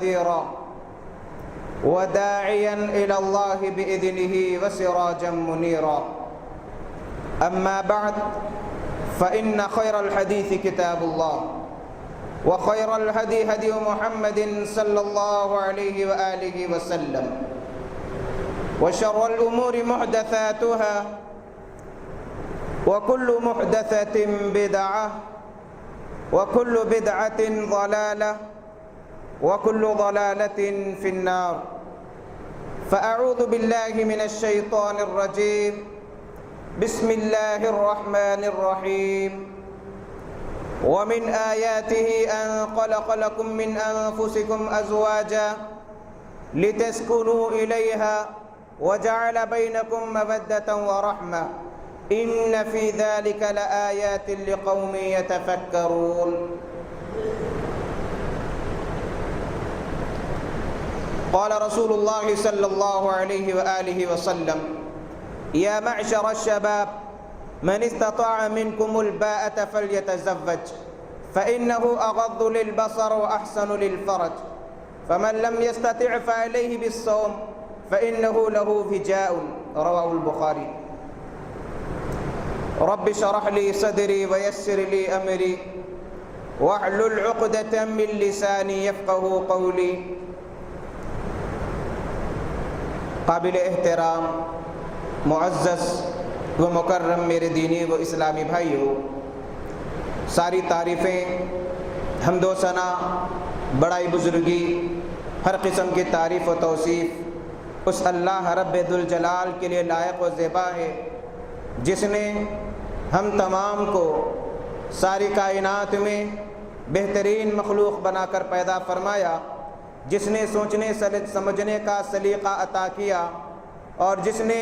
نذيرا وداعيا إلى الله بإذنه وسراجا منيرا. أما بعد فإن خير الحديث كتاب الله وخير الهدي هدي محمد صلى الله عليه وآله وسلم وشر الأمور محدثاتها وكل محدثة بدعة وكل بدعة ضلالة وكل ضلالة في النار. فأعوذ بالله من الشيطان الرجيم. بسم الله الرحمن الرحيم. ومن آياته أن خلق لكم من أنفسكم أزواجا لتسكنوا إليها وجعل بينكم مودة ورحمة إن في ذلك لآيات لقوم يتفكرون. قال رسول الله صلى الله عليه وآله وسلم: يا معشر الشباب من استطاع منكم الباءة فليتزوج فإنه أغض للبصر وأحسن للفرج فمن لم يستطع فعليه بالصوم فإنه له وجاء. رواه البخاري. رب اشرح لي صدري ويسر لي أمري واحلل عقدة من لساني يفقه قولي. قابل احترام معزز و مکرم میرے دینی و اسلامی بھائیوں، ساری تعریفیں، حمد و ثنا، بڑائی بزرگی، ہر قسم کی تعریف و توصیف اس اللہ رب ذوالجلال کے لیے لائق و زیبا ہے جس نے ہم تمام کو ساری کائنات میں بہترین مخلوق بنا کر پیدا فرمایا، جس نے سوچنے سمجھنے کا سلیقہ عطا کیا اور جس نے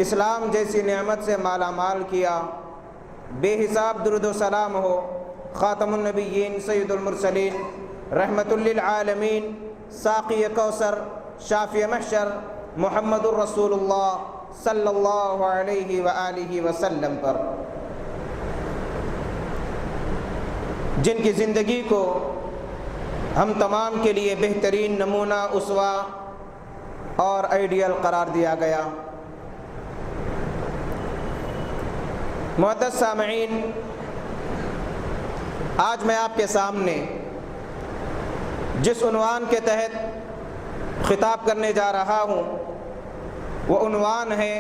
اسلام جیسی نعمت سے مالا مال کیا. بے حساب درود و سلام ہو خاتم النبیین سید المرسلین رحمت للعالمین ساقی کوثر شافی محشر محمد الرسول اللہ صلی اللہ علیہ وآلہ وسلم پر، جن کی زندگی کو ہم تمام کے لیے بہترین نمونہ، اسوہ اور آئیڈیل قرار دیا گیا. معزز سامعین، آج میں آپ کے سامنے جس عنوان کے تحت خطاب کرنے جا رہا ہوں وہ عنوان ہے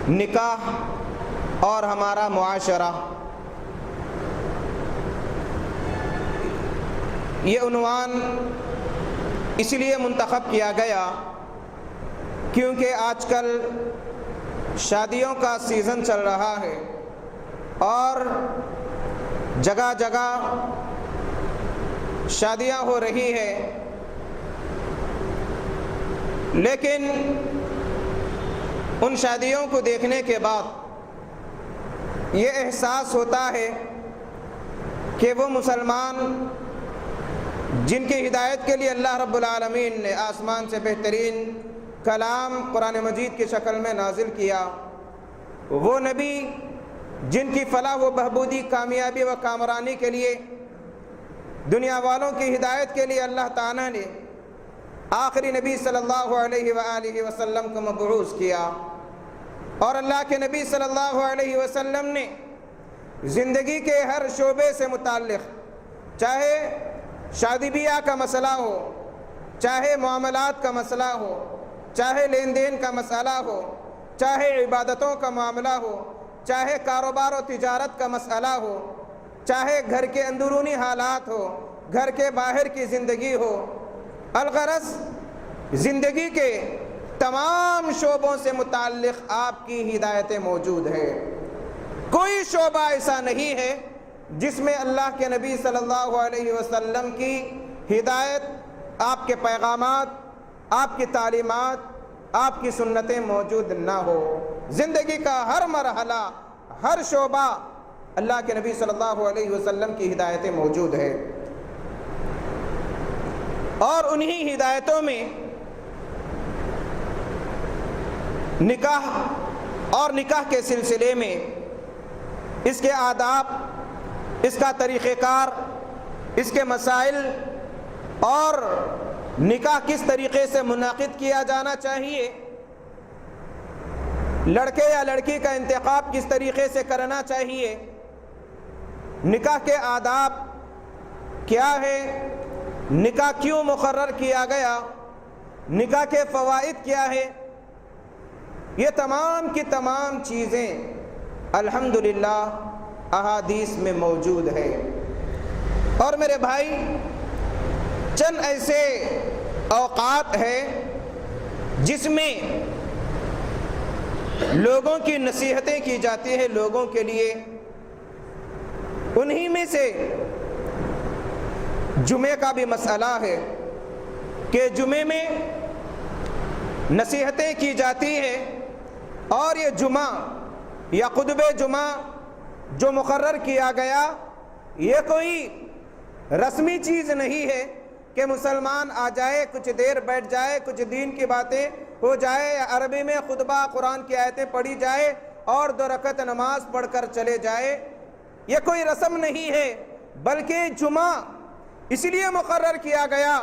نکاح اور ہمارا معاشرہ. یہ عنوان اس لیے منتخب کیا گیا کیونکہ آج کل شادیوں کا سیزن چل رہا ہے اور جگہ جگہ شادیاں ہو رہی ہیں، لیکن ان شادیوں کو دیکھنے کے بعد یہ احساس ہوتا ہے کہ وہ مسلمان جن کی ہدایت کے لیے اللہ رب العالمین نے آسمان سے بہترین کلام قرآن مجید کی شکل میں نازل کیا، وہ نبی جن کی فلاح و بہبودی، کامیابی و کامرانی کے لیے، دنیا والوں کی ہدایت کے لیے اللہ تعالیٰ نے آخری نبی صلی اللہ علیہ وآلہ وسلم کو مبعوث کیا، اور اللہ کے نبی صلی اللہ علیہ وسلم نے زندگی کے ہر شعبے سے متعلق، چاہے شادی بیاہ کا مسئلہ ہو، چاہے معاملات کا مسئلہ ہو، چاہے لین دین کا مسئلہ ہو، چاہے عبادتوں کا معاملہ ہو، چاہے کاروبار و تجارت کا مسئلہ ہو، چاہے گھر کے اندرونی حالات ہو، گھر کے باہر کی زندگی ہو، الغرض زندگی کے تمام شعبوں سے متعلق آپ کی ہدایتیں موجود ہیں. کوئی شعبہ ایسا نہیں ہے جس میں اللہ کے نبی صلی اللہ علیہ وسلم کی ہدایت، آپ کے پیغامات، آپ کی تعلیمات، آپ کی سنتیں موجود نہ ہو. زندگی کا ہر مرحلہ، ہر شعبہ اللہ کے نبی صلی اللہ علیہ وسلم کی ہدایتیں موجود ہیں، اور انہی ہدایتوں میں نکاح اور نکاح کے سلسلے میں اس کے آداب، اس کا طریقہ کار، اس کے مسائل، اور نکاح کس طریقے سے منعقد کیا جانا چاہیے، لڑکے یا لڑکی کا انتخاب کس طریقے سے کرنا چاہیے، نکاح کے آداب کیا ہے، نکاح کیوں مقرر کیا گیا، نکاح کے فوائد کیا ہے، یہ تمام کی تمام چیزیں الحمدللہ احادیث میں موجود ہے۔ اور میرے بھائی، چند ایسے اوقات ہیں جس میں لوگوں کی نصیحتیں کی جاتی ہیں لوگوں کے لیے، انہی میں سے جمعے کا بھی مسئلہ ہے کہ جمعے میں نصیحتیں کی جاتی ہیں، اور یہ جمعہ یا خطبہ جمعہ جو مقرر کیا گیا یہ کوئی رسمی چیز نہیں ہے کہ مسلمان آ جائے، کچھ دیر بیٹھ جائے، کچھ دین کی باتیں ہو جائے، یا عربی میں خطبہ قرآن کی آیتیں پڑھی جائے اور 2 رکعت نماز پڑھ کر چلے جائے، یہ کوئی رسم نہیں ہے، بلکہ جمعہ اس لیے مقرر کیا گیا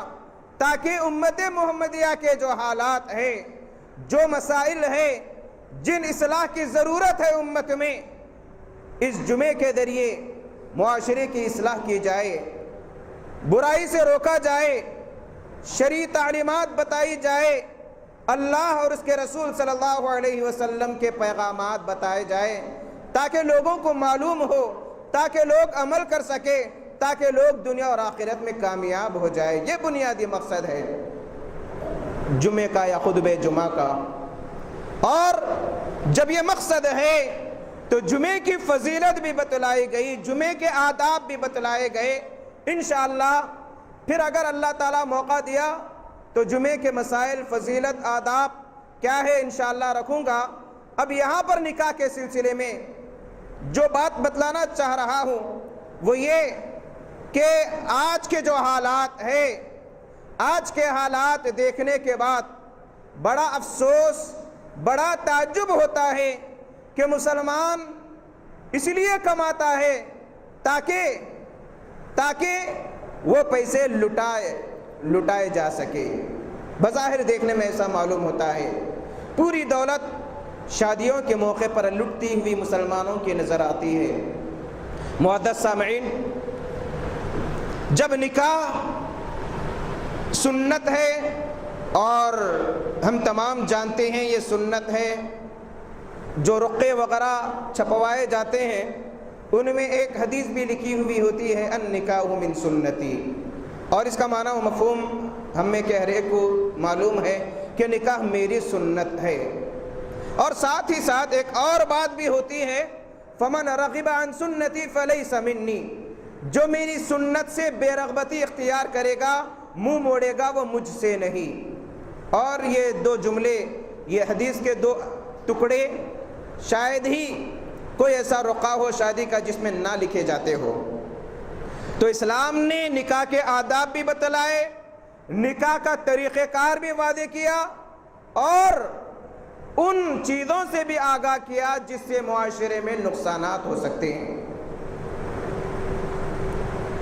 تاکہ امت محمدیہ کے جو حالات ہیں، جو مسائل ہیں، جن اصلاح کی ضرورت ہے امت میں، اس جمعے کے ذریعے معاشرے کی اصلاح کی جائے، برائی سے روکا جائے، شرعی تعلیمات بتائی جائے، اللہ اور اس کے رسول صلی اللہ علیہ وسلم کے پیغامات بتائے جائے، تاکہ لوگوں کو معلوم ہو، تاکہ لوگ عمل کر سکے، تاکہ لوگ دنیا اور آخرت میں کامیاب ہو جائے۔ یہ بنیادی مقصد ہے جمعے کا یا خطبہ جمعہ کا۔ اور جب یہ مقصد ہے تو جمعے کی فضیلت بھی بتلائی گئی، جمعے کے آداب بھی بتلائے گئے۔ انشاءاللہ پھر اگر اللہ تعالیٰ موقع دیا تو جمعے کے مسائل، فضیلت، آداب کیا ہے انشاءاللہ رکھوں گا۔ اب یہاں پر نکاح کے سلسلے میں جو بات بتلانا چاہ رہا ہوں وہ یہ کہ آج کے جو حالات ہیں، آج کے حالات دیکھنے کے بعد بڑا افسوس، بڑا تعجب ہوتا ہے کہ مسلمان اس لیے کماتا ہے تاکہ وہ پیسے لٹائے جا سکے۔ بظاہر دیکھنے میں ایسا معلوم ہوتا ہے، پوری دولت شادیوں کے موقع پر لٹتی ہوئی مسلمانوں کی نظر آتی ہے۔ معزز سامعین، جب نکاح سنت ہے اور ہم تمام جانتے ہیں یہ سنت ہے، جو رقعے وغیرہ چھپوائے جاتے ہیں ان میں ایک حدیث بھی لکھی ہوئی ہوتی ہے النکاح من سنتی، اور اس کا معنی و مفہوم ہم میں کہ ہر ایک کو معلوم ہے کہ نکاح میری سنت ہے۔ اور ساتھ ہی ساتھ ایک اور بات بھی ہوتی ہے فمن رغب عن سنتی فلیس منی، جو میری سنت سے بے رغبتی اختیار کرے گا، منہ موڑے گا، وہ مجھ سے نہیں۔ اور یہ 2 جملے، یہ حدیث کے 2 ٹکڑے، شاید ہی کوئی ایسا رقعہ ہو شادی کا جس میں نہ لکھے جاتے ہو۔ تو اسلام نے نکاح کے آداب بھی بتلائے، نکاح کا طریقہ کار بھی واضح کیا، اور ان چیزوں سے بھی آگاہ کیا جس سے معاشرے میں نقصانات ہو سکتے ہیں۔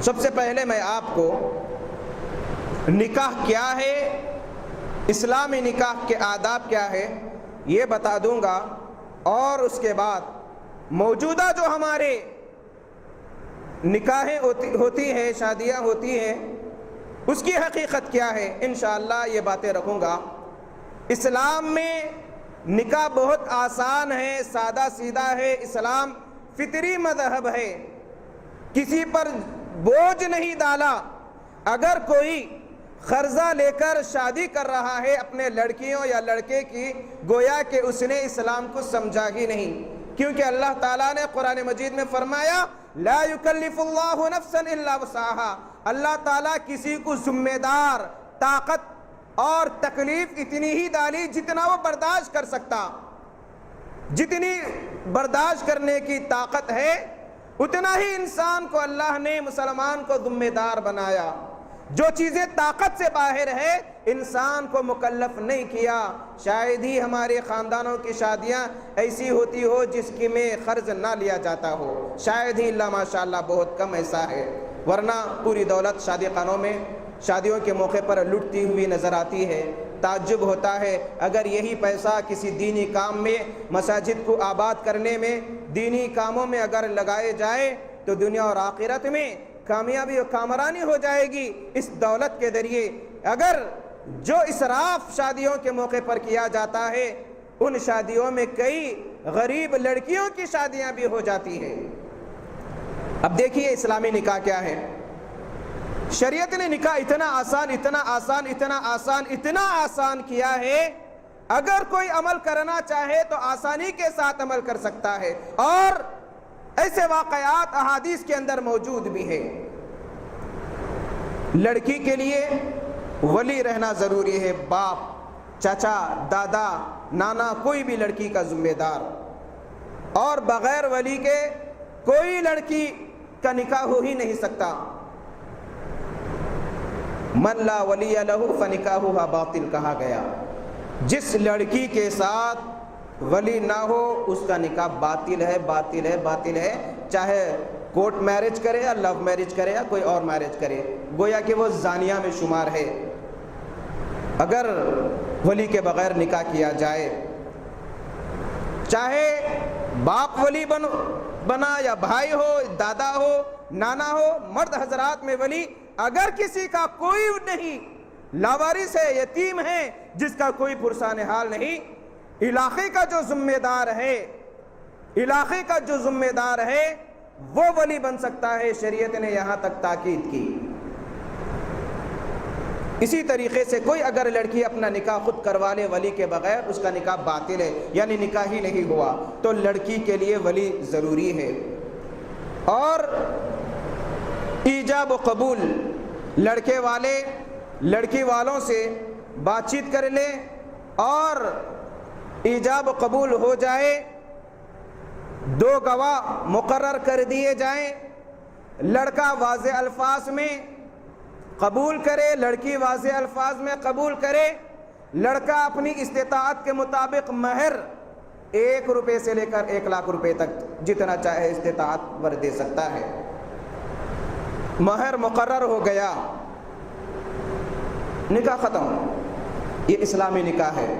سب سے پہلے میں آپ کو نکاح کیا ہے، اسلامی نکاح کے آداب کیا ہے یہ بتا دوں گا، اور اس کے بعد موجودہ جو ہمارے نکاحیں ہوتی ہیں، شادیاں ہوتی ہیں، اس کی حقیقت کیا ہے انشاءاللہ یہ باتیں رکھوں گا۔ اسلام میں نکاح بہت آسان ہے، سادہ سیدھا ہے، اسلام فطری مذہب ہے، کسی پر بوجھ نہیں ڈالا۔ اگر کوئی قرضہ لے کر شادی کر رہا ہے اپنے لڑکیوں یا لڑکے کی، گویا کہ اس نے اسلام کو سمجھا ہی نہیں، کیونکہ اللہ تعالیٰ نے قرآن مجید میں فرمایا لا یکلف اللہ نفسا الا وسعها، اللہ تعالیٰ کسی کو ذمہ دار، طاقت اور تکلیف اتنی ہی ڈالی جتنا وہ برداشت کر سکتا، جتنی برداشت کرنے کی طاقت ہے اتنا ہی انسان کو اللہ نے، مسلمان کو ذمہ دار بنایا۔ جو چیزیں طاقت سے باہر ہے انسان کو مکلف نہیں کیا۔ شاید ہی ہمارے خاندانوں کی شادیاں ایسی ہوتی ہو جس کی میں قرض نہ لیا جاتا ہو، شاید ہی، اللہ ماشاءاللہ بہت کم ایسا ہے، ورنہ پوری دولت شادی خانوں میں شادیوں کے موقع پر لٹتی ہوئی نظر آتی ہے۔ تعجب ہوتا ہے اگر یہی پیسہ کسی دینی کام میں، مساجد کو آباد کرنے میں، دینی کاموں میں اگر لگائے جائے تو دنیا اور آخرت میں کامیابی اور کامرانی ہو جائے گی اس دولت کے ذریعے۔ اگر جو اسراف شادیوں کے موقع پر کیا جاتا ہے، ان شادیوں میں کئی غریب لڑکیوں کی شادیاں بھی ہو جاتی ہیں۔ اب دیکھیے اسلامی نکاح کیا ہے۔ شریعت نے نکاح اتنا آسان اتنا آسان اتنا آسان اتنا آسان کیا ہے، اگر کوئی عمل کرنا چاہے تو آسانی کے ساتھ عمل کر سکتا ہے، اور ایسے واقعات احادیث کے اندر موجود بھی ہے۔ لڑکی کے لیے ولی رہنا ضروری ہے، باپ، چچا، دادا، نانا، کوئی بھی لڑکی کا ذمہ دار، اور بغیر ولی کے کوئی لڑکی کا نکاح ہو ہی نہیں سکتا۔ من لا ولی لہ فنکاحہا باطل کہا گیا، جس لڑکی کے ساتھ ولی نہ ہو اس کا نکاح باطل ہے، باطل ہے، باطل ہے، چاہے کورٹ میرج کرے یا لو میرج کرے یا کوئی اور میرج کرے، گویا کہ وہ زانیہ میں شمار ہے اگر ولی کے بغیر نکاح کیا جائے۔ چاہے باپ ولی بنا یا بھائی ہو، دادا ہو، نانا ہو، مرد حضرات میں ولی اگر کسی کا کوئی نہیں، لاوارث ہے، یتیم ہے، جس کا کوئی پرسان حال نہیں، علاقے کا جو ذمہ دار ہے، علاقے کا جو ذمہ دار ہے وہ ولی بن سکتا ہے۔ شریعت نے یہاں تک تاکید کی۔ اسی طریقے سے کوئی اگر لڑکی اپنا نکاح خود کروا لے ولی کے بغیر، اس کا نکاح باطل ہے، یعنی نکاح ہی نہیں ہوا۔ تو لڑکی کے لیے ولی ضروری ہے، اور ایجاب و قبول، لڑکے والے لڑکی والوں سے بات چیت کر لیں اور ایجاب و قبول ہو جائے، دو گواہ مقرر کر دیے جائیں، لڑکا واضح الفاظ میں قبول کرے، لڑکی واضح الفاظ میں قبول کرے، لڑکا اپنی استطاعت کے مطابق مہر 1 روپے سے لے کر 1 لاکھ روپے تک جتنا چاہے استطاعت ور دے سکتا ہے، مہر مقرر ہو گیا، نکاح ختم۔ یہ اسلامی نکاح ہے۔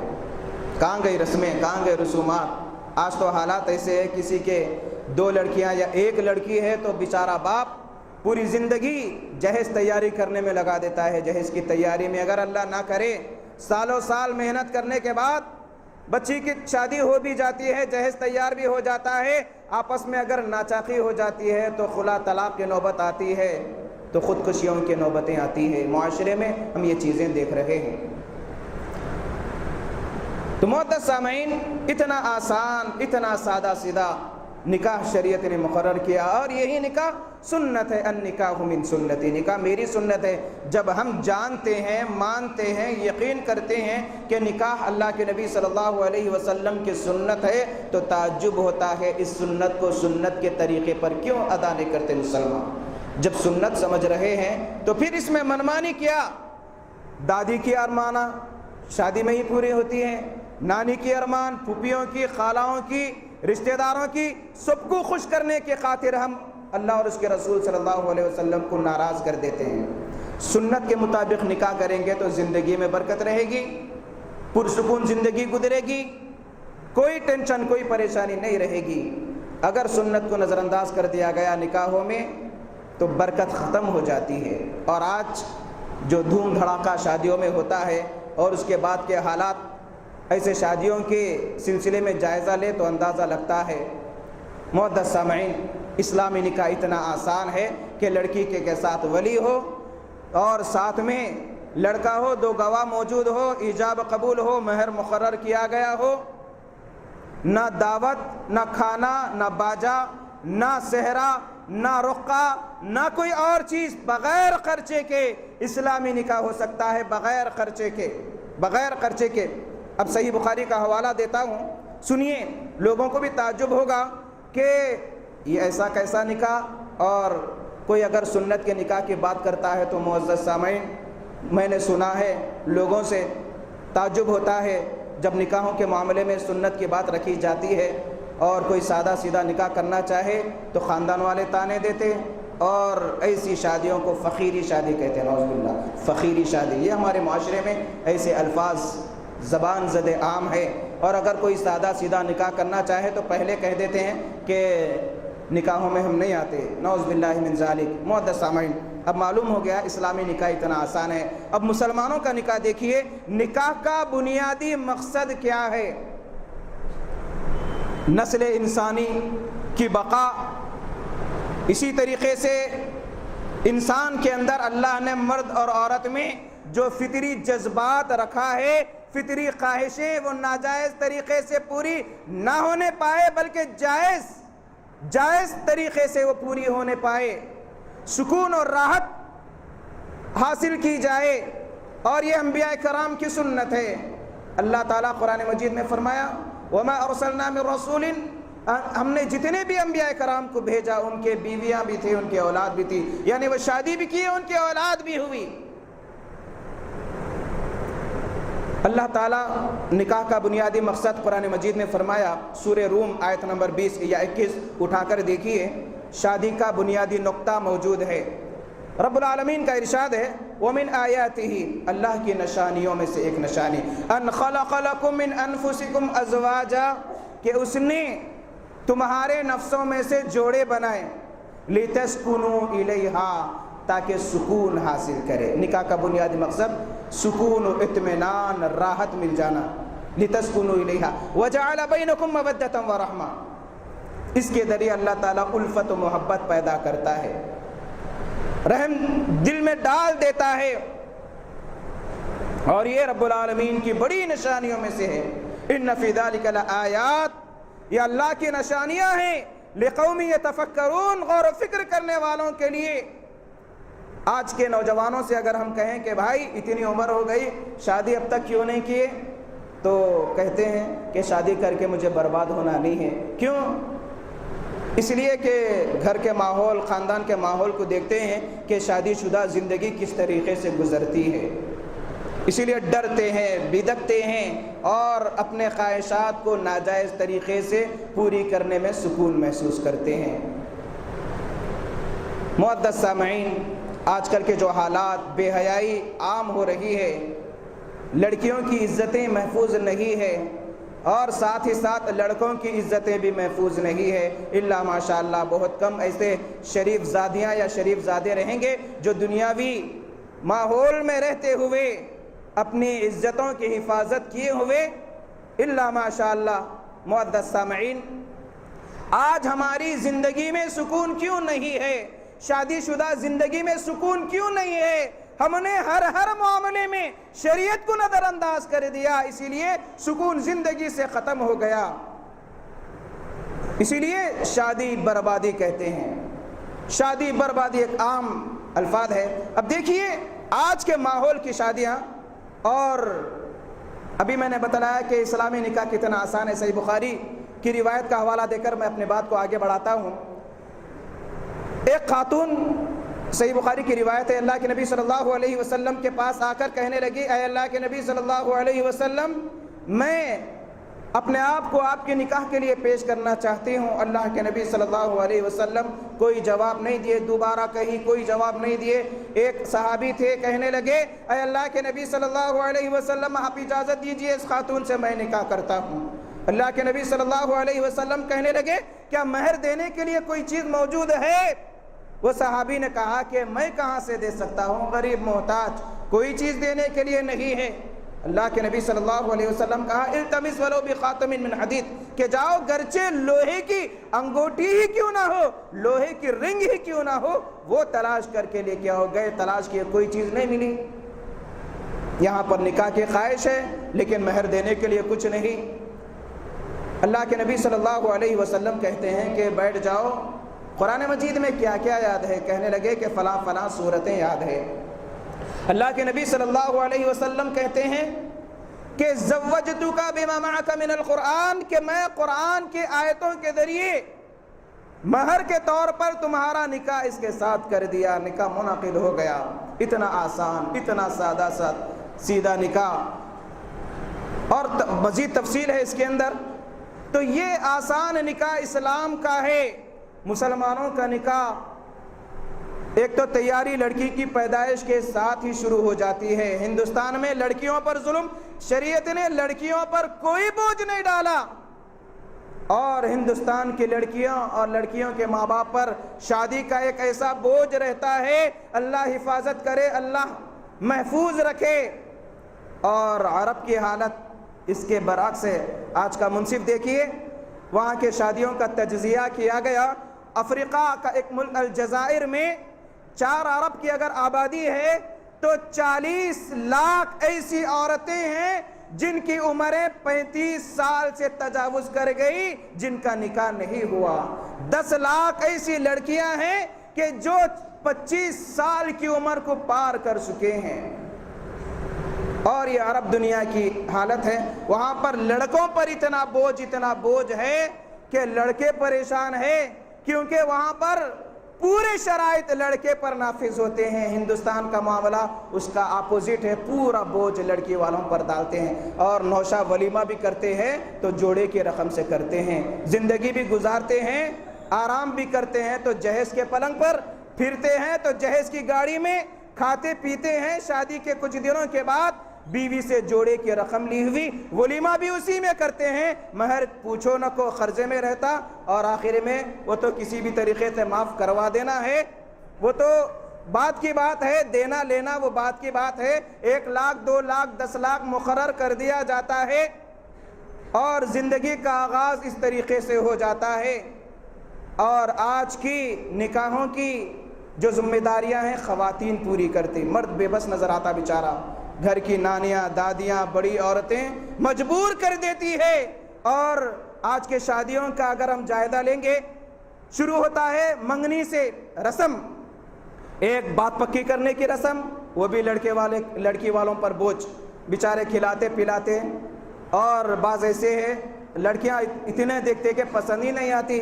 کہاں گئی رسمیں، کہاں گئے رسومات؟ آج تو حالات ایسے ہیں، کسی کے 2 لڑکیاں یا 1 لڑکی ہے تو بیچارہ باپ پوری زندگی جہیز تیاری کرنے میں لگا دیتا ہے۔ جہیز کی تیاری میں اگر اللہ نہ کرے سالوں سال محنت کرنے کے بعد بچی کی شادی ہو بھی جاتی ہے، جہیز تیار بھی ہو جاتا ہے، آپس میں اگر ناچاقی ہو جاتی ہے تو خلا طلاق کی نوبت آتی ہے، تو خودکشیوں کی نوبتیں آتی ہیں۔ معاشرے میں ہم یہ چیزیں دیکھ رہے ہیں۔ تو معزز سامعین، اتنا آسان، اتنا سادہ سیدھا نکاح شریعت نے مقرر کیا، اور یہی نکاح سنت ہے۔ النکاح من سنتی، نکاح میری سنت ہے۔ جب ہم جانتے ہیں، مانتے ہیں، یقین کرتے ہیں کہ نکاح اللہ کے نبی صلی اللہ علیہ وسلم کی سنت ہے، تو تعجب ہوتا ہے اس سنت کو سنت کے طریقے پر کیوں ادا نہیں کرتے مسلمان؟ جب سنت سمجھ رہے ہیں تو پھر اس میں منمانی کیا؟ دادی کی ارمانہ شادی میں ہی پوری ہوتی ہیں، نانی کی ارمان، پھوپھیوں کی، خالاؤں کی، رشتہ داروں کی، سب کو خوش کرنے کی خاطر ہم اللہ اور اس کے رسول صلی اللہ علیہ وسلم کو ناراض کر دیتے ہیں۔ سنت کے مطابق نکاح کریں گے تو زندگی میں برکت رہے گی، پرسکون زندگی گزرے گی، کوئی ٹینشن، کوئی پریشانی نہیں رہے گی۔ اگر سنت کو نظر انداز کر دیا گیا نکاحوں میں تو برکت ختم ہو جاتی ہے۔ اور آج جو دھوم دھڑاکہ شادیوں میں ہوتا ہے اور اس کے بعد کے حالات، ایسے شادیوں کے سلسلے میں جائزہ لے تو اندازہ لگتا ہے۔ معزز سامعین، اسلامی نکاح اتنا آسان ہے کہ لڑکی کے ساتھ ولی ہو اور ساتھ میں لڑکا ہو، 2 گواہ موجود ہو، ایجاب قبول ہو، مہر مقرر کیا گیا ہو، نہ دعوت، نہ کھانا، نہ باجا، نہ صحرا، نہ رقہ، نہ کوئی اور چیز، بغیر خرچے کے اسلامی نکاح ہو سکتا ہے، بغیر خرچے کے، بغیر خرچے کے۔ اب صحیح بخاری کا حوالہ دیتا ہوں، سنیے، لوگوں کو بھی تعجب ہوگا کہ یہ ایسا کیسا نکاح، اور کوئی اگر سنت کے نکاح کی بات کرتا ہے تو معزز سامعین، میں نے سنا ہے لوگوں سے، تعجب ہوتا ہے جب نکاحوں کے معاملے میں سنت کی بات رکھی جاتی ہے اور کوئی سادہ سیدھا نکاح کرنا چاہے تو خاندان والے تانے دیتے، اور ایسی شادیوں کو فقیری شادی کہتے ہیں، نعوذ باللہ، فقیری شادی۔ یہ ہمارے معاشرے میں ایسے الفاظ زبان زد عام ہے، اور اگر کوئی سادہ سیدھا نکاح کرنا چاہے تو پہلے کہہ دیتے ہیں کہ نکاحوں میں ہم نہیں آتے، نعوذ باللہ من ذالک۔ معزز سامعین، اب معلوم ہو گیا اسلامی نکاح اتنا آسان ہے۔ اب مسلمانوں کا نکاح دیکھیے، نکاح کا بنیادی مقصد کیا ہے؟ نسل انسانی کی بقا۔ اسی طریقے سے انسان کے اندر اللہ نے مرد اور عورت میں جو فطری جذبات رکھا ہے، فطری خواہشیں، وہ ناجائز طریقے سے پوری نہ ہونے پائے بلکہ جائز طریقے سے وہ پوری ہونے پائے، سکون اور راحت حاصل کی جائے، اور یہ انبیاء کرام کی سنت ہے۔ اللہ تعالیٰ قرآن مجید میں فرمایا وَمَا أَرْسَلْنَا مِن رَّسُولٍ، ہم نے جتنے بھی انبیاء کرام کو بھیجا ان کے بیویاں بھی تھی، ان کی اولاد بھی تھی، یعنی وہ شادی بھی کی، ان کی اولاد بھی ہوئی۔ اللہ تعالیٰ نکاح کا بنیادی مقصد قرآن مجید میں فرمایا، سورہ روم آیت نمبر 20 یا 21 اٹھا کر دیکھیے، شادی کا بنیادی نقطہ موجود ہے۔ رب العالمین کا ارشاد ہے وَمِنْ آیَاتِهِ، اللہ کی نشانیوں میں سے ایک نشانی، أَنْ خَلَقَ لَكُم مِّنْ أَنفُسِكُمْ أَزْوَاجًا، کہ اس نے تمہارے نفسوں میں سے جوڑے بنائے، لِتَسْكُنُوا إِلَيْهَا، تاکہ سکون حاصل کرے۔ نکاح کا بنیادی مقصد سکون و اطمینان، راحت مل جانا، لِتَسْكُنُوا إِلَيْهَا وَجَعَلَ بَيْنَكُمْ مَوَدَّةً وَرَحْمَةً، اس کے ذریعے اللہ تعالیٰ الفت و محبت پیدا کرتا ہے، رحم دل میں ڈال دیتا ہے، اور یہ رب العالمین کی بڑی نشانیوں میں سے ہے۔ إِنَّ فِي ذَلِكَ لَآيَاتٍ، یہ اللہ کی نشانیاں ہیں، لِقَوْمٍ يَتَفَكَّرُونَ، غور و فکر کرنے والوں کے لیے۔ آج کے نوجوانوں سے اگر ہم کہیں کہ بھائی اتنی عمر ہو گئی، شادی اب تک کیوں نہیں کیے، تو کہتے ہیں کہ شادی کر کے مجھے برباد ہونا نہیں ہے۔ کیوں؟ اس لیے کہ گھر کے ماحول، خاندان کے ماحول کو دیکھتے ہیں کہ شادی شدہ زندگی کس طریقے سے گزرتی ہے، اسی لیے ڈرتے ہیں، بدکتے ہیں، اور اپنے خواہشات کو ناجائز طریقے سے پوری کرنے میں سکون محسوس کرتے ہیں۔ معزز سامعین، آج کل کے جو حالات، بے حیائی عام ہو رہی ہے، لڑکیوں کی عزتیں محفوظ نہیں ہے، اور ساتھ ہی ساتھ لڑکوں کی عزتیں بھی محفوظ نہیں ہے، الا ماشاءاللہ بہت کم ایسے شریف زادیاں یا شریف زادے رہیں گے جو دنیاوی ماحول میں رہتے ہوئے اپنی عزتوں کی حفاظت کیے ہوئے، الا ماشاءاللہ۔ معزز سامعین، آج ہماری زندگی میں سکون کیوں نہیں ہے؟ شادی شدہ زندگی میں سکون کیوں نہیں ہے؟ ہم نے ہر معاملے میں شریعت کو نظر انداز کر دیا، اسی لیے سکون زندگی سے ختم ہو گیا، اسی لیے شادی بربادی کہتے ہیں۔ شادی بربادی ایک عام الفاظ ہے۔ اب دیکھیے آج کے ماحول کی شادیاں، اور ابھی میں نے بتلایا کہ اسلامی نکاح کتنا آسان ہے۔ صحیح بخاری کی روایت کا حوالہ دے کر میں اپنے بات کو آگے بڑھاتا ہوں۔ ایک خاتون، صحیح بخاری کی روایت ہے، اللہ کے نبی صلی اللہ علیہ وسلم کے پاس آ کر کہنے لگی، اے اللہ کے نبی صلی اللہ علیہ وسلم، میں اپنے آپ کو آپ کے نکاح کے لیے پیش کرنا چاہتی ہوں۔ اللہ کے نبی صلی اللہ علیہ وسلم کوئی جواب نہیں دیے، دوبارہ کہیں کوئی جواب نہیں دیے۔ ایک صحابی تھے، کہنے لگے، اے اللہ کے نبی صلی اللہ علیہ وسلم، آپ اجازت دیجئے اس خاتون سے میں نکاح کرتا ہوں۔ اللہ کے نبی صلی اللہ علیہ وسلم کہنے لگے، کیا مہر دینے کے لیے کوئی چیز موجود ہے؟ وہ صحابی نے کہا کہ میں کہاں سے دے سکتا ہوں، غریب محتاج، کوئی چیز دینے کے لیے نہیں ہے۔ اللہ کے نبی صلی اللہ علیہ وسلم کہا، التمس ولو بخاتم من حدید، کہ جاؤ گرچہ لوہے کی انگوٹھی ہی کیوں نہ ہو، لوہے کی رنگ ہی کیوں نہ ہو، وہ تلاش کر کے لے کے آؤ۔ گئے، تلاش کیے، کوئی چیز نہیں ملی۔ یہاں پر نکاح کی خواہش ہے لیکن مہر دینے کے لیے کچھ نہیں۔ اللہ کے نبی صلی اللہ علیہ وسلم کہتے ہیں کہ بیٹھ جاؤ، قرآن مجید میں کیا کیا یاد ہے؟ کہنے لگے کہ فلاں فلاں صورتیں یاد ہے۔ اللہ کے نبی صلی اللہ علیہ وسلم کہتے ہیں کہ زوجتک بما معک من القرآن، کہ میں قرآن کے آیتوں کے ذریعے مہر کے طور پر تمہارا نکاح اس کے ساتھ کر دیا، نکاح منعقد ہو گیا۔ اتنا آسان، اتنا سادہ سیدھا نکاح، اور مزید تفصیل ہے اس کے اندر۔ تو یہ آسان نکاح اسلام کا ہے۔ مسلمانوں کا نکاح ایک تو تیاری لڑکی کی پیدائش کے ساتھ ہی شروع ہو جاتی ہے۔ ہندوستان میں لڑکیوں پر ظلم، شریعت نے لڑکیوں پر کوئی بوجھ نہیں ڈالا، اور ہندوستان کی لڑکیوں اور لڑکیوں کے ماں باپ پر شادی کا ایک ایسا بوجھ رہتا ہے، اللہ حفاظت کرے، اللہ محفوظ رکھے۔ اور عرب کی حالت اس کے برعکس ہے۔ آج کا منصف دیکھیے، وہاں کے شادیوں کا تجزیہ کیا گیا۔ افریقہ کا ایک ملک الجزائر میں 4 ارب کی اگر آبادی ہے تو 40 لاکھ ایسی عورتیں ہیں جن کی عمریں 35 سال سے تجاوز کر گئی، جن کا نکاح نہیں ہوا۔ 10 لاکھ ایسی لڑکیاں ہیں کہ جو 25 سال کی عمر کو پار کر چکے ہیں۔ اور یہ عرب دنیا کی حالت ہے۔ وہاں پر لڑکوں پر اتنا بوجھ ہے کہ لڑکے پریشان ہیں، کیونکہ وہاں پر پورے شرائط لڑکے پر نافذ ہوتے ہیں۔ ہندوستان کا معاملہ اس کا اپوزٹ ہے، پورا بوجھ لڑکی والوں پر ڈالتے ہیں، اور نوشہ ولیمہ بھی کرتے ہیں تو جوڑے کی رقم سے کرتے ہیں، زندگی بھی گزارتے ہیں، آرام بھی کرتے ہیں تو جہیز کے پلنگ پر پھرتے ہیں، تو جہیز کی گاڑی میں کھاتے پیتے ہیں۔ شادی کے کچھ دنوں کے بعد بیوی سے جوڑے کی رقم لی ہوئی، ولیمہ بھی اسی میں کرتے ہیں، مہر پوچھو نہ کو قرضے میں رہتا، اور آخر میں وہ تو کسی بھی طریقے سے معاف کروا دینا ہے، وہ تو بات کی بات ہے، دینا لینا وہ بات کی بات ہے۔ 1 لاکھ 2 لاکھ 10 لاکھ مقرر کر دیا جاتا ہے، اور زندگی کا آغاز اس طریقے سے ہو جاتا ہے۔ اور آج کی نکاحوں کی جو ذمہ داریاں ہیں خواتین پوری کرتی، مرد بے بس نظر آتا بیچارہ، گھر کی نانیاں، دادیاں، بڑی عورتیں مجبور کر دیتی ہے۔ اور آج کے شادیوں کا اگر ہم جائزہ لیں گے، شروع ہوتا ہے منگنی سے رسم، ایک بات پکی کرنے کی رسم، وہ بھی لڑکی والوں پر بوجھ، بیچارے کھلاتے پلاتے۔ اور بعض ایسے ہیں لڑکیاں اتنے دیکھتے کہ پسند ہی نہیں آتی،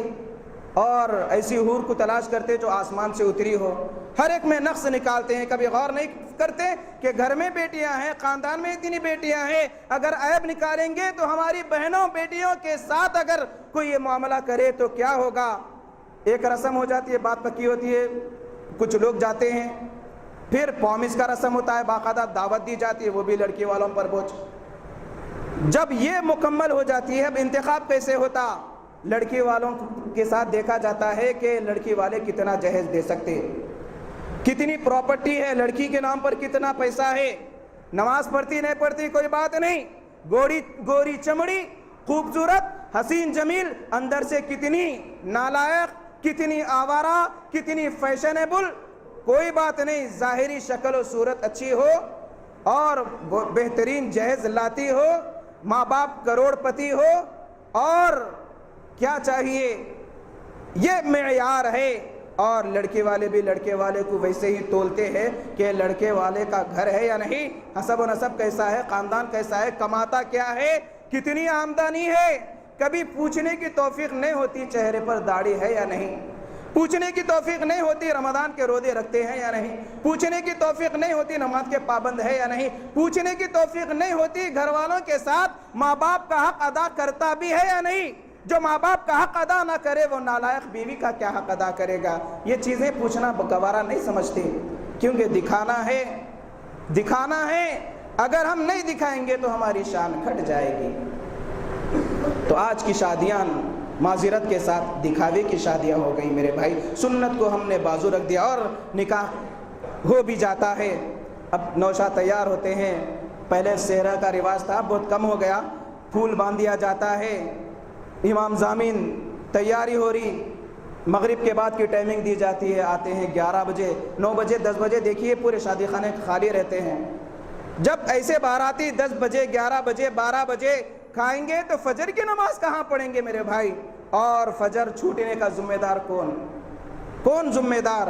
اور ایسی حور کو تلاش کرتے جو آسمان سے اتری ہو، ہر ایک میں نقص نکالتے ہیں، کبھی غور نہیں کرتے کہ گھر میں بیٹیاں ہیں، خاندان میں اتنی بیٹیاں ہیں، اگر عیب نکالیں گے تو ہماری بہنوں بیٹیوں کے ساتھ اگر کوئی یہ معاملہ کرے تو کیا ہوگا۔ ایک رسم ہو جاتی ہے، بات پکی ہوتی ہے، کچھ لوگ جاتے ہیں، پھر پرومس کا رسم ہوتا ہے، باقاعدہ دعوت دی جاتی ہے، وہ بھی لڑکی والوں پر بوجھ۔ جب یہ مکمل ہو جاتی ہے، اب انتخاب کیسے ہوتا؟ لڑکی والوں کے ساتھ دیکھا جاتا ہے کہ لڑکی والے کتنا جہیز دے سکتے، کتنی پراپرٹی ہے، لڑکی کے نام پر کتنا پیسہ ہے، نماز پڑھتی نہیں پڑھتی کوئی بات نہیں، گوری چمڑی، خوبصورت، حسین جمیل، اندر سے کتنی نالائق، کتنی آوارہ، کتنی فیشنیبل، کوئی بات نہیں، ظاہری شکل و صورت اچھی ہو اور بہترین جہیز لاتی ہو، ماں باپ کروڑ پتی ہو، اور کیا چاہیے، یہ معیار ہے۔ اور لڑکے والے بھی لڑکے والے کو ویسے ہی تولتے ہیں کہ لڑکے والے کا گھر ہے یا نہیں، حسب و نسب کیسا ہے، خاندان کیسا ہے، کماتا کیا ہے، کتنی آمدنی ہے۔ کبھی پوچھنے کی توفیق نہیں ہوتی چہرے پر داڑھی ہے یا نہیں، پوچھنے کی توفیق نہیں ہوتی رمضان کے روزے رکھتے ہیں یا نہیں، پوچھنے کی توفیق نہیں ہوتی نماز کے پابند ہے یا نہیں، پوچھنے کی توفیق نہیں ہوتی گھر والوں کے ساتھ ماں باپ کا حق ادا کرتا بھی ہے یا نہیں۔ جو ماں باپ کا حق ادا نہ کرے وہ نالائق بیوی کا کیا حق ادا کرے گا۔ یہ چیزیں پوچھنا گوارا نہیں سمجھتے، کیونکہ دکھانا ہے، اگر ہم نہیں دکھائیں گے تو ہماری شان گھٹ جائے گی۔ تو آج کی شادیاں معذرت کے ساتھ دکھاوے کی شادیاں ہو گئی میرے بھائی، سنت کو ہم نے بازو رکھ دیا، اور نکاح ہو بھی جاتا ہے۔ اب نوشہ تیار ہوتے ہیں، پہلے سہرا کا رواج تھا، بہت کم ہو گیا، پھول باندھ دیا جاتا ہے، امام زامین، تیاری ہو رہی، مغرب کے بعد کی ٹائمنگ دی جاتی ہے، آتے ہیں 11 بجے 9 بجے 10 بجے، دیکھیے پورے شادی خانے خالی رہتے ہیں۔ جب ایسے باراتی 10 بجے 11 بجے 12 بجے کھائیں گے تو فجر کی نماز کہاں پڑھیں گے میرے بھائی؟ اور فجر چھوٹنے کا ذمہ دار کون ذمہ دار؟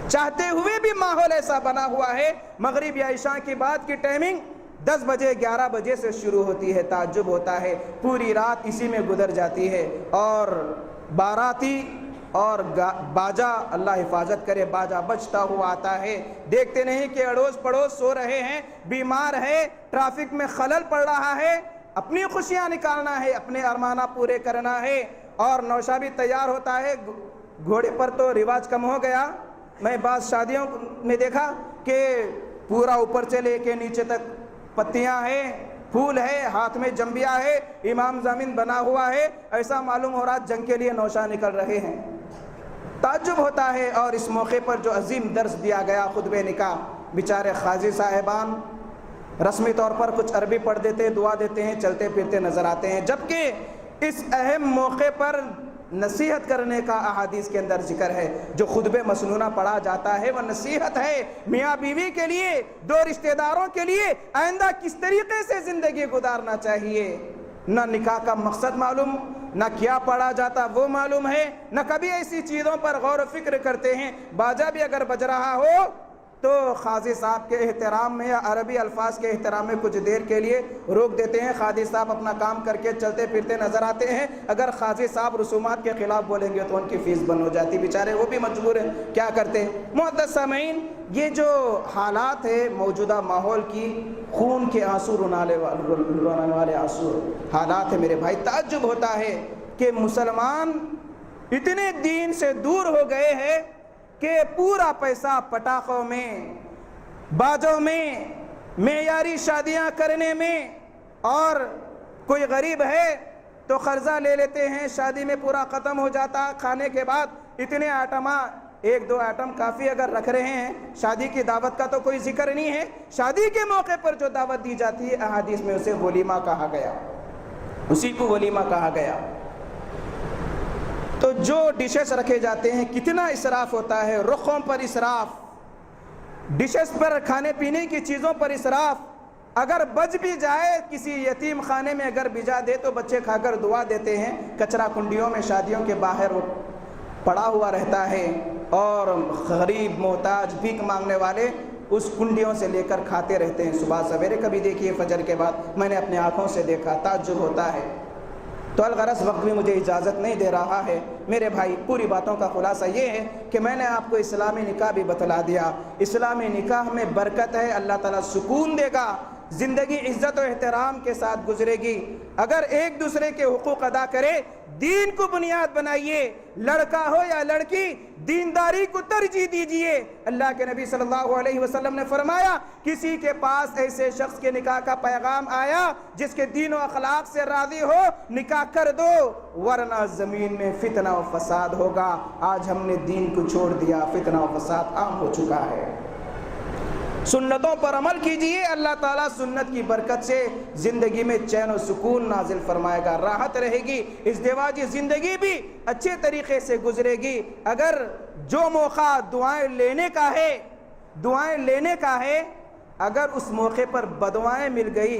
چاہتے ہوئے بھی ماحول ایسا بنا ہوا ہے، مغرب یا عشاء کی بعد کی ٹائمنگ 10 بجے 11 بجے سے شروع ہوتی ہے، تعجب ہوتا ہے، پوری رات اسی میں گزر جاتی ہے، اور باراتی اور باجا، اللہ حفاظت کرے، باجا بجتا ہوا آتا ہے، دیکھتے نہیں کہ اڑوس پڑوس سو رہے ہیں، بیمار ہے، ٹریفک میں خلل پڑ رہا ہے، اپنی خوشیاں نکالنا ہے، اپنے ارمانہ پورے کرنا ہے، اور نوشہ بھی تیار ہوتا ہے۔ گھوڑے پر تو رواج کم ہو گیا، میں بعض شادیوں میں دیکھا کہ پورا اوپر سے لے کے نیچے تک پتیاں ہیں، پھول ہے، ہاتھ میں جنبیا ہے، امام ضامن بنا ہوا ہے، ایسا معلوم ہو رہا جنگ کے لیے نوشہ نکل رہے ہیں۔ تعجب ہوتا ہے۔ اور اس موقع پر جو عظیم درس دیا گیا خطبہ نکاح، بیچارے قاضی صاحبان رسمی طور پر کچھ عربی پڑھ دیتے، دعا دیتے ہیں، چلتے پھرتے نظر آتے ہیں، جبکہ اس اہم موقع پر نصیحت کرنے کا احادیث کے اندر ذکر ہے۔ جو خطبہ مسنونہ پڑھا جاتا ہے وہ نصیحت ہے میاں بیوی کے لیے، دو رشتہ داروں کے لیے آئندہ کس طریقے سے زندگی گزارنا چاہیے۔ نہ نکاح کا مقصد معلوم، نہ کیا پڑھا جاتا وہ معلوم ہے، نہ کبھی ایسی چیزوں پر غور و فکر کرتے ہیں۔ باجا بھی اگر بج رہا ہو تو قاضی صاحب کے احترام میں یا عربی الفاظ کے احترام میں کچھ دیر کے لیے روک دیتے ہیں، قاضی صاحب اپنا کام کر کے چلتے پھرتے نظر آتے ہیں۔ اگر قاضی صاحب رسومات کے خلاف بولیں گے تو ان کی فیس بند ہو جاتی، بیچارے وہ بھی مجبور ہیں، کیا کرتے ہیں۔ معزز سامعین، یہ جو حالات ہے موجودہ ماحول کی، خون کے آنسو رونے والے آنسو حالات ہے میرے بھائی۔ تعجب ہوتا ہے کہ مسلمان اتنے دین سے دور ہو گئے ہیں کہ پورا پیسہ پٹاخوں میں، باجوں میں، معیاری شادیاں کرنے میں، اور کوئی غریب ہے تو قرضہ لے لیتے ہیں، شادی میں پورا ختم ہو جاتا، کھانے کے بعد اتنے آئٹماں، ایک دو آئٹم کافی اگر رکھ رہے ہیں، شادی کی دعوت کا تو کوئی ذکر نہیں ہے۔ شادی کے موقع پر جو دعوت دی جاتی ہے احادیث میں اسے ولیمہ کہا گیا، اسی کو ولیمہ کہا گیا۔ تو جو ڈشز رکھے جاتے ہیں کتنا اسراف ہوتا ہے، رخوں پر اسراف، ڈشز پر، کھانے پینے کی چیزوں پر اسراف۔ اگر بچ بھی جائے کسی یتیم خانے میں اگر بھیجا دے تو بچے کھا کر دعا دیتے ہیں، کچرا کنڈیوں میں شادیوں کے باہر پڑا ہوا رہتا ہے، اور غریب محتاج بھیک مانگنے والے اس کنڈیوں سے لے کر کھاتے رہتے ہیں صبح سویرے۔ کبھی دیکھیے فجر کے بعد، میں نے اپنے آنکھوں سے دیکھا، تعجب ہوتا ہے۔ تو الغرض وقت بھی مجھے اجازت نہیں دے رہا ہے میرے بھائی، پوری باتوں کا خلاصہ یہ ہے کہ میں نے آپ کو اسلامی نکاح بھی بتلا دیا۔ اسلامی نکاح میں برکت ہے، اللہ تعالیٰ سکون دے گا، زندگی عزت و احترام کے ساتھ گزرے گی۔ اگر ایک دوسرے کے حقوق ادا کرے، دین کو بنیاد بنائیے، لڑکا ہو یا لڑکی، دینداری کو ترجیح دیجئے۔ اللہ کے نبی صلی اللہ علیہ وسلم نے فرمایا، کسی کے پاس ایسے شخص کے نکاح کا پیغام آیا جس کے دین و اخلاق سے راضی ہو، نکاح کر دو، ورنہ زمین میں فتنہ و فساد ہوگا۔ آج ہم نے دین کو چھوڑ دیا، فتنہ و فساد عام ہو چکا ہے۔ سنتوں پر عمل کیجئے، اللہ تعالیٰ سنت کی برکت سے زندگی میں چین و سکون نازل فرمائے گا، راحت رہے گی، ازدواجی زندگی بھی اچھے طریقے سے گزرے گی۔ اگر جو موقع دعائیں لینے کا ہے، اگر اس موقع پر بددعائیں مل گئی،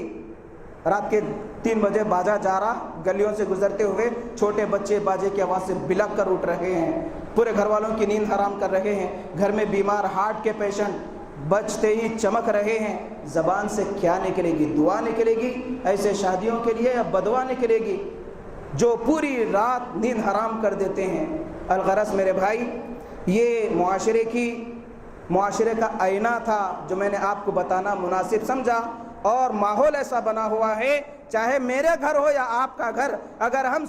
رات کے 3 بجے باجا جا رہا، گلیوں سے گزرتے ہوئے چھوٹے بچے باجے کی آواز سے بلک کر اٹھ رہے ہیں، پورے گھر والوں کی نیند حرام کر رہے ہیں، گھر میں بیمار ہارٹ کے پیشنٹ بچتے ہی چمک رہے ہیں، زبان سے کیا نکلے گی؟ دعا نکلے گی ایسے شادیوں کے لیے، یا بدعا نکلے گی؟ جو پوری رات نیند حرام کر دیتے ہیں۔ الغرض میرے بھائی، یہ معاشرے کا آئینہ تھا جو میں نے آپ کو بتانا مناسب سمجھا، اور ماحول ایسا بنا ہوا ہے، چاہے میرے گھر ہو یا آپ کا گھر، اگر ہم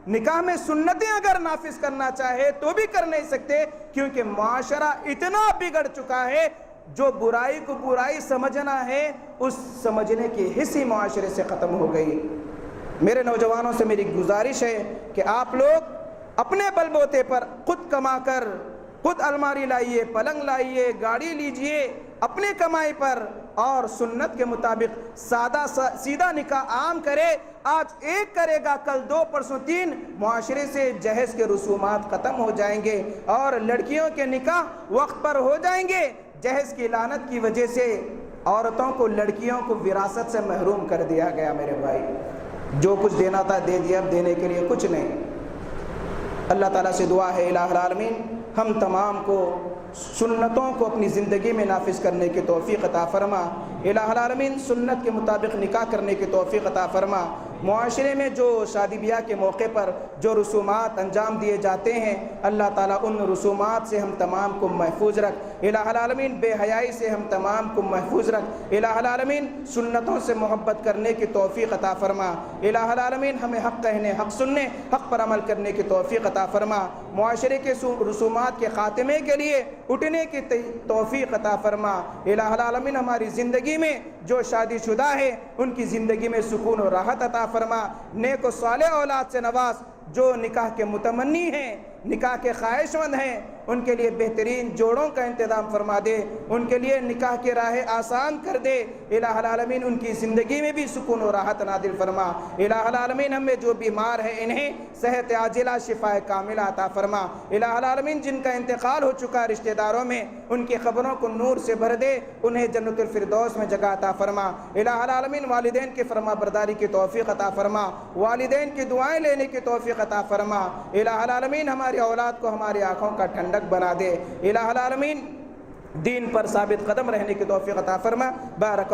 نکاح میں سنتیں اگر نافذ کرنا چاہے تو بھی کر نہیں سکتے، کیونکہ معاشرہ اتنا بگڑ چکا ہے، جو برائی کو برائی سمجھنا ہے اس سمجھنے کی حس ہی معاشرے سے ختم ہو گئی۔ میرے نوجوانوں سے میری گزارش ہے کہ آپ لوگ اپنے بل بوتے پر خود کما کر خود الماری لائیے، پلنگ لائیے، گاڑی لیجئے اپنے کمائی پر، اور سنت کے مطابق سیدھا نکاح عام کرے۔ آج ایک کرے گا، کل 2، پرسوں 3، معاشرے سے جہیز کے رسومات ختم ہو جائیں گے، اور لڑکیوں کے نکاح وقت پر ہو جائیں گے۔ جہیز کی لعنت کی وجہ سے عورتوں کو، لڑکیوں کو وراثت سے محروم کر دیا گیا میرے بھائی۔ جو کچھ دینا تھا دے دیا، اب دینے کے لیے کچھ نہیں۔ اللہ تعالیٰ سے دعا ہے الہ العالمین ہم تمام کو سنتوں کو اپنی زندگی میں نافذ کرنے کی توفیق عطا فرما۔ الہ العالمین سنت کے مطابق نکاح کرنے کی توفیق عطا فرما۔ معاشرے میں جو شادی بیاہ کے موقع پر جو رسومات انجام دیے جاتے ہیں، اللہ تعالیٰ ان رسومات سے ہم تمام کو محفوظ رکھ۔ الہ العالمین بے حیائی سے ہم تمام کو محفوظ رکھ۔ الہ العالمین سنتوں سے محبت کرنے کی توفیق عطا فرما۔ الہ العالمین ہمیں حق کہنے، حق سننے، حق پر عمل کرنے کی توفیق عطا فرما۔ معاشرے کے رسومات کے خاتمے کے لیے اٹھنے کی توفیق عطا فرما۔ الہ العالمین ہماری زندگی میں جو شادی شدہ ہے ان کی زندگی میں سکون و راحت عطا فرما۔ نیک و صالح اولاد سے نواز۔ جو نکاح کے متمنی ہیں، نکاح کے خواہش مند ہیں، ان کے لیے بہترین جوڑوں کا انتظام فرما دے، ان کے لیے نکاح کی راہ آسان کر دے۔ الہ العالمین ان کی زندگی میں بھی سکون و راحت نازل فرما۔ الہ العالمین ہم میں جو بیمار ہیں انہیں صحت عاجلہ، شفا کاملہ عطا فرما۔ الہ العالمین جن کا انتقال ہو چکا رشتہ داروں میں، ان کی قبروں کو نور سے بھر دے، انہیں جنت الفردوس میں جگہ عطا فرما۔ الہ العالمین والدین کی فرما برداری کی توفیق عطا فرما، والدین کی دعائیں لینے کی توفیق عطا فرما۔ الہ العالمین ہماری اولاد کو ہماری آنکھوں کا ٹھنڈک بنا دے۔ الہ العالمین دین پر ثابت قدم رہنے کی توفیق عطا فرما۔ بارک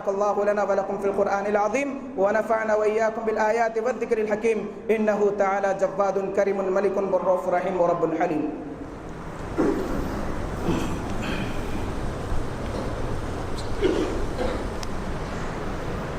اللہ لنا ولکم فی القرآن العظیم ونفعنا وإیاکم بالآیات والذکر الحکیم انہ تعالی جواد کریم ملک بالرؤوف رحیم ورب حلیم۔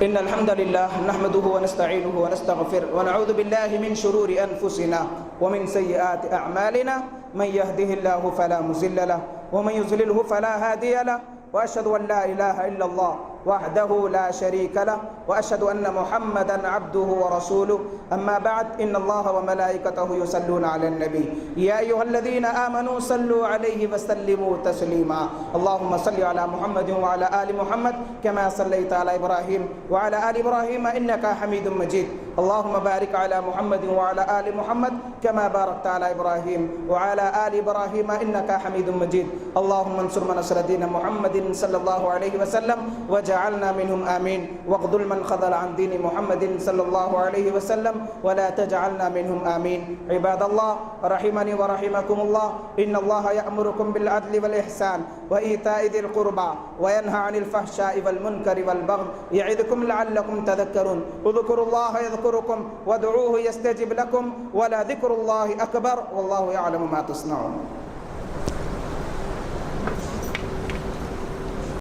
إن الحمد لله نحمده ونستعينه ونستغفره ونعوذ بالله من شرور أنفسنا ومن سيئات أعمالنا من يهده الله فلا مضل له ومن يضلله فلا هادي له وأشهد أن لا إله إلا الله وحده لا شريك له وأشهد أن محمدا عبده ورسوله أما بعد إن الله وملائكته يصلون على النبي يا أيها الذين آمنوا صلوا عليه وسلموا تسليما اللهم صل على محمد وعلى آل محمد كما صليت على إبراهيم وعلى آل إبراهيم إنك حميد مجيد اللهم بارك على محمد وعلى آل محمد كما باركت على إبراهيم وعلى آل إبراهيم إنك حميد مجيد اللهم انصر من نصر دين محمد صلى الله عليه وسلم وجعلنا منهم آمين واخذل من خذل عن دين محمد صلى الله عليه وسلم ولا تجعلنا منهم آمين عباد الله رحمني ورحمكم الله إن الله يأمركم بالعدل والإحسان وإيتاء ذي القربى وينهى عن الفحشاء والمنكر والبغي يعظكم لعلكم تذكرون اذكروا الله يذكركم وادعوه يستجب لكم ولذكر الله أكبر والله يعلم ما تصنعون